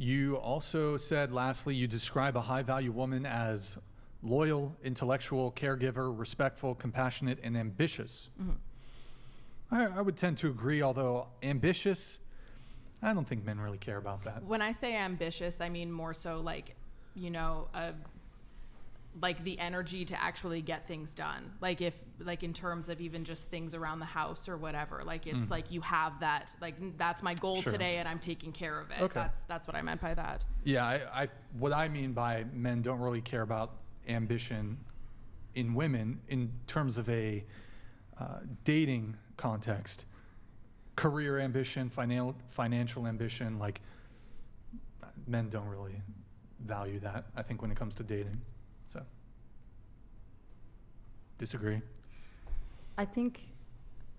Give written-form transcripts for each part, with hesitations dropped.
You also said, lastly, you describe a high-value woman as loyal, intellectual, caregiver, respectful, compassionate, and ambitious. I would tend to agree, although ambitious, I don't think men really care about that. When I say ambitious, I mean more so like, you know, like the energy to actually get things done. Like if, like in terms of even just things around the house or whatever, like it's like you have that, like that's my goal today and I'm taking care of it. Okay. That's what I meant by that. Yeah, what I mean by men don't really care about ambition in women in terms of a dating context, career ambition, financial ambition, like men don't really value that, I think, when it comes to dating. So, disagree. I think,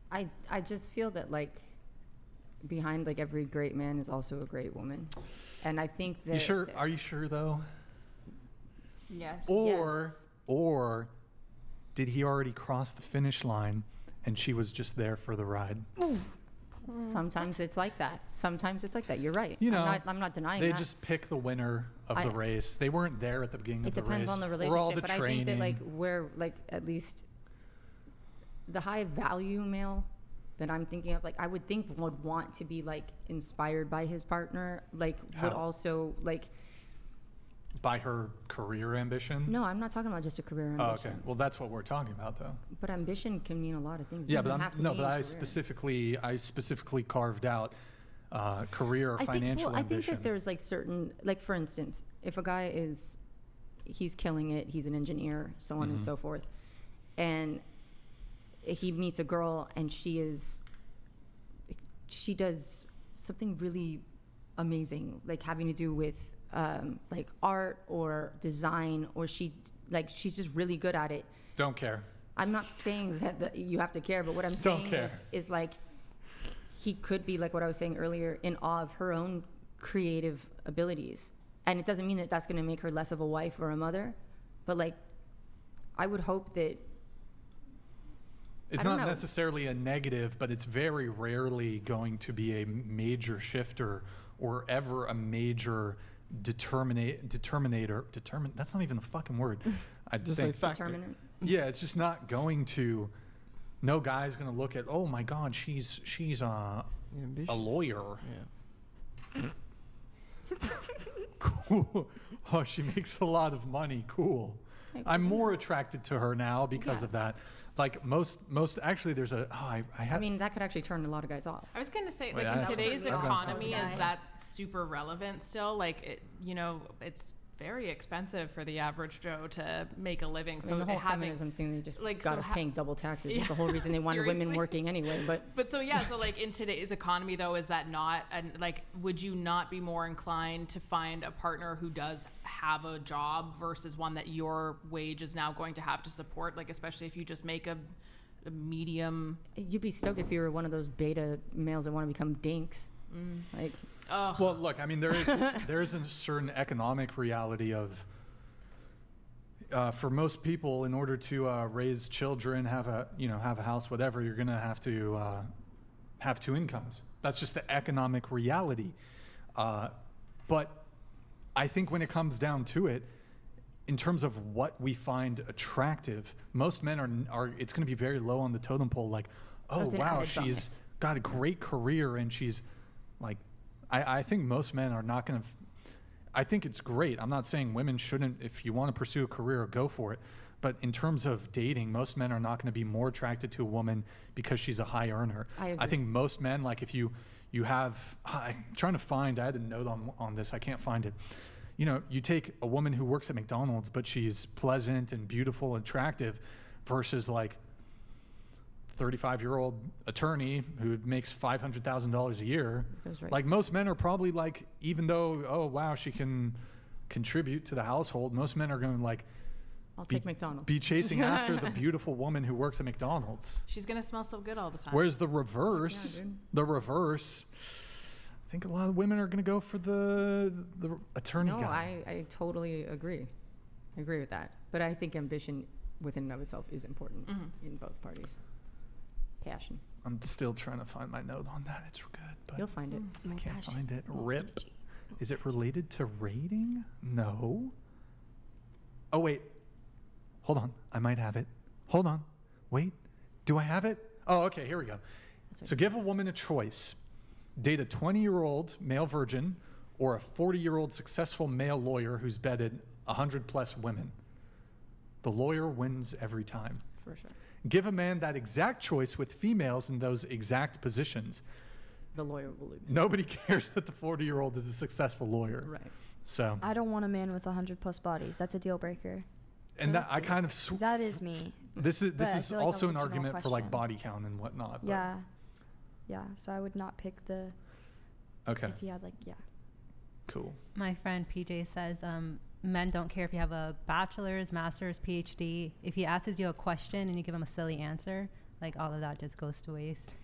I just feel that like behind like every great man is also a great woman, and I think that. You sure? Are you sure though? Yes. Or did he already cross the finish line and she was just there for the ride? Sometimes it's like that. Sometimes it's like that. You're right. You know, I'm not denying they that. just pick the winner of the race. They weren't there at the beginning of the race. It depends on the relationship, or all the but training. I think that like where like at least the high value male that I'm thinking of, like I would think would want to be like inspired by his partner, like would also like. By her career ambition? No, I'm not talking about just a career ambition. Oh, okay. Well, that's what we're talking about, though. But ambition can mean a lot of things. Yeah, but I specifically carved out career or financial ambition. I think that there's like certain, like for instance, if a guy he's killing it, he's an engineer, so on and so forth, and he meets a girl and she does something really amazing, like having to do with like art or design, or she's just really good at it. Don't care. I'm not saying that you have to care, but what I'm saying is like he could be, like what I was saying earlier, in awe of her own creative abilities. And it doesn't mean that that's going to make her less of a wife or a mother, but like I would hope that it's not necessarily a negative, but it's very rarely going to be a major shifter or ever a major determinator. That's not even a fucking word. I just think. say factor. determinant. Yeah, it's just not going to. No guy's going to look at, oh my God, she's a lawyer. Yeah. Cool. Oh, she makes a lot of money. Cool. I'm more attracted to her now because of that. Like most actually, there's a. I mean, that could actually turn a lot of guys off. I was going to say, Well, like yeah, in today's that's- economy, is that super relevant still? Like, it, you know, it's very expensive for the average Joe to make a living. I mean, So the whole having, feminism thing, they just like, got so us paying double taxes. That's the whole reason they wanted Seriously? women working anyway. But so yeah, so like in today's economy though, is that not, and like, would you not be more inclined to find a partner who does have a job versus one that your wage is now going to have to support? Like, especially if you just make a medium. You'd be stoked if you were one of those beta males that want to become dinks. Like, well, look, I mean, there is a certain economic reality of. For most people, in order to raise children, have a house, whatever, you're gonna have to have two incomes. That's just the economic reality. But I think when it comes down to it, in terms of what we find attractive, most men are. It's going to be very low on the totem pole. Like, oh wow, she's got a great career, and she's like, I think most men are not going to. I think it's great. I'm not saying women shouldn't. If you want to pursue a career, go for it. But in terms of dating, most men are not going to be more attracted to a woman because she's a high earner. I think most men, like if you have, I'm trying to find, I had a note on this, I can't find it. You know, you take a woman who works at McDonald's, but she's pleasant and beautiful and attractive versus like 35-year-old attorney who makes $500,000 a year. Right. Like most men are probably like, even though, oh wow, she can contribute to the household, most men are going to like, I'll take McDonald's. Be chasing after the beautiful woman who works at McDonald's. She's gonna smell so good all the time. Whereas the reverse, I think a lot of women are going to go for the attorney guy. I totally agree. I agree with that. But I think ambition within and of itself is important in both parties. Passion. I'm still trying to find my note on that. It's good, but you'll find it. I can't find it. RIP. Is it related to rating? No. Oh, wait. Hold on. I might have it. Hold on. Wait. Do I have it? Oh, okay. Here we go. So give a woman a choice. Date a 20-year-old male virgin or a 40-year-old successful male lawyer who's bedded 100 plus women. The lawyer wins every time. For sure. Give a man that exact choice with females in those exact positions. The lawyer will lose. Nobody cares that the 40-year-old is a successful lawyer. Right. So. I don't want a man with 100 plus bodies. That's a deal breaker. And that I kind of. That is me. This is like also a an regional argument for like question. body count and whatnot. But Yeah. Yeah. So I would not pick the. Okay. If he had like, yeah. Cool. My friend PJ says men don't care if you have a bachelor's, master's, PhD. If he asks you a question and you give him a silly answer, like all of that just goes to waste.